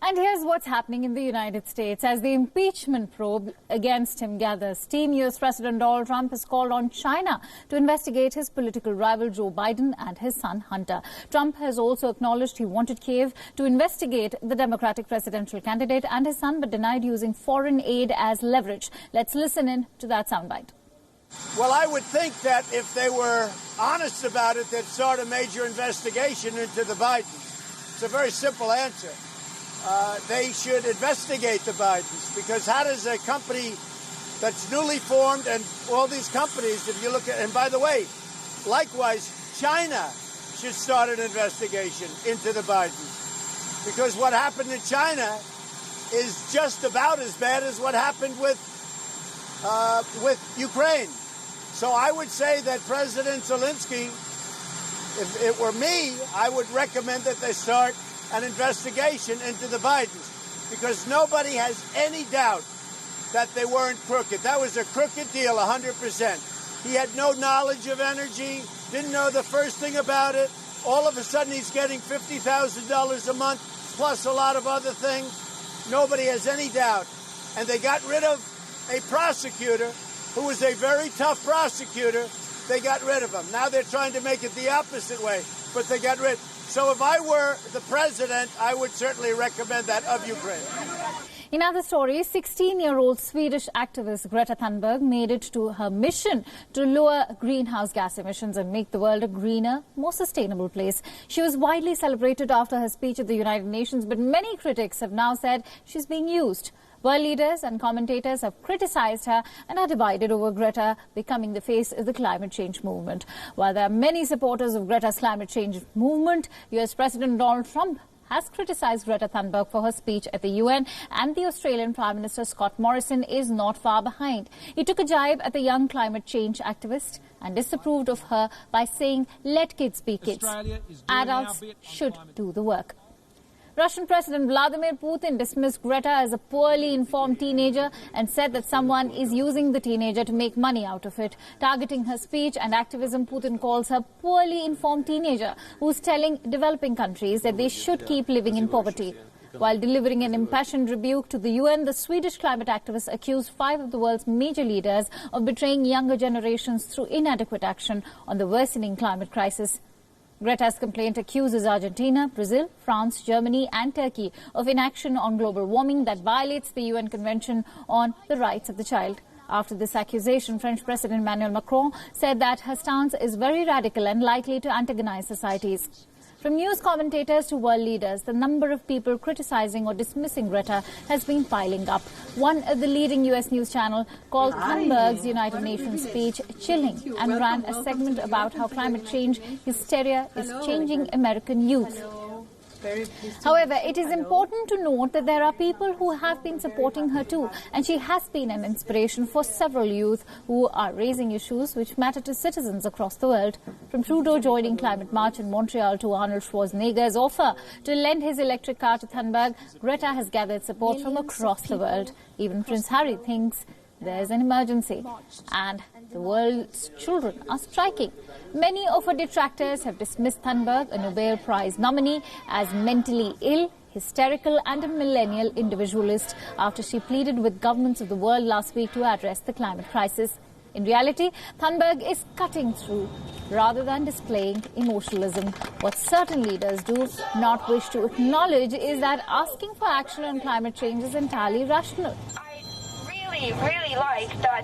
And here's what's happening in the United States. As the impeachment probe against him gathers steam, U.S. President Donald Trump has called on China to investigate his political rival Joe Biden and his son Hunter. Trump has also acknowledged he wanted Kiev to investigate the Democratic presidential candidate and his son, but denied using foreign aid as leverage. Let's listen in to that soundbite. Well, I would think that if they were honest about it, they'd start a major investigation into the Bidens. It's a very simple answer. They should investigate the Bidens, because how does a company that's newly formed, and all these companies, if you look at, and by the way, likewise, China should start an investigation into the Bidens, because what happened in China is just about as bad as what happened with Ukraine. So I would say that President Zelensky, if it were me, I would recommend that they start an investigation into the Bidens, because nobody has any doubt that they weren't crooked. That was a crooked deal, 100%. He had no knowledge of energy, didn't know the first thing about it. All of a sudden, he's getting $50,000 a month, plus a lot of other things. Nobody has any doubt. And they got rid of a prosecutor who was a very tough prosecutor. They got rid of him. Now they're trying to make it the opposite way, but they got rid. So if I were the president, I would certainly recommend that of Ukraine. In other stories, 16-year-old Swedish activist Greta Thunberg made it to her mission to lower greenhouse gas emissions and make the world a greener, more sustainable place. She was widely celebrated after her speech at the United Nations, but many critics have now said she's being used. World leaders and commentators have criticized her and are divided over Greta becoming the face of the climate change movement. While there are many supporters of Greta's climate change movement, U.S. President Donald Trump has criticized Greta Thunberg for her speech at the UN, and the Australian Prime Minister Scott Morrison is not far behind. He took a jibe at the young climate change activist and disapproved of her by saying, "Let kids be kids. Adults should do the work." Russian President Vladimir Putin dismissed Greta as a poorly informed teenager and said that someone is using the teenager to make money out of it. Targeting her speech and activism, Putin calls her poorly informed teenager who's telling developing countries that they should keep living in poverty. While delivering an impassioned rebuke to the UN, the Swedish climate activist accused 5 of the world's major leaders of betraying younger generations through inadequate action on the worsening climate crisis. Greta's complaint accuses Argentina, Brazil, France, Germany and Turkey of inaction on global warming that violates the UN Convention on the Rights of the Child. After this accusation, French President Emmanuel Macron said that her stance is very radical and likely to antagonize societies. From news commentators to world leaders, the number of people criticizing or dismissing Greta has been piling up. One of the leading U.S. news channel called Thunberg's United Nations speech chilling and ran a segment about how climate change hysteria is changing American youth. However, it is important to note that there are people who have been supporting her too, and she has been an inspiration for several youth who are raising issues which matter to citizens across the world. From Trudeau joining climate march in Montreal to Arnold Schwarzenegger's offer to lend his electric car to Thunberg, Greta has gathered support from across the world. Even Prince Harry thinks there's an emergency and the world's children are striking. Many of her detractors have dismissed Thunberg, a Nobel Prize nominee, as mentally ill, hysterical and a millennial individualist after she pleaded with governments of the world last week to address the climate crisis. In reality, Thunberg is cutting through rather than displaying emotionalism. What certain leaders do not wish to acknowledge is that asking for action on climate change is entirely rational. I really like that.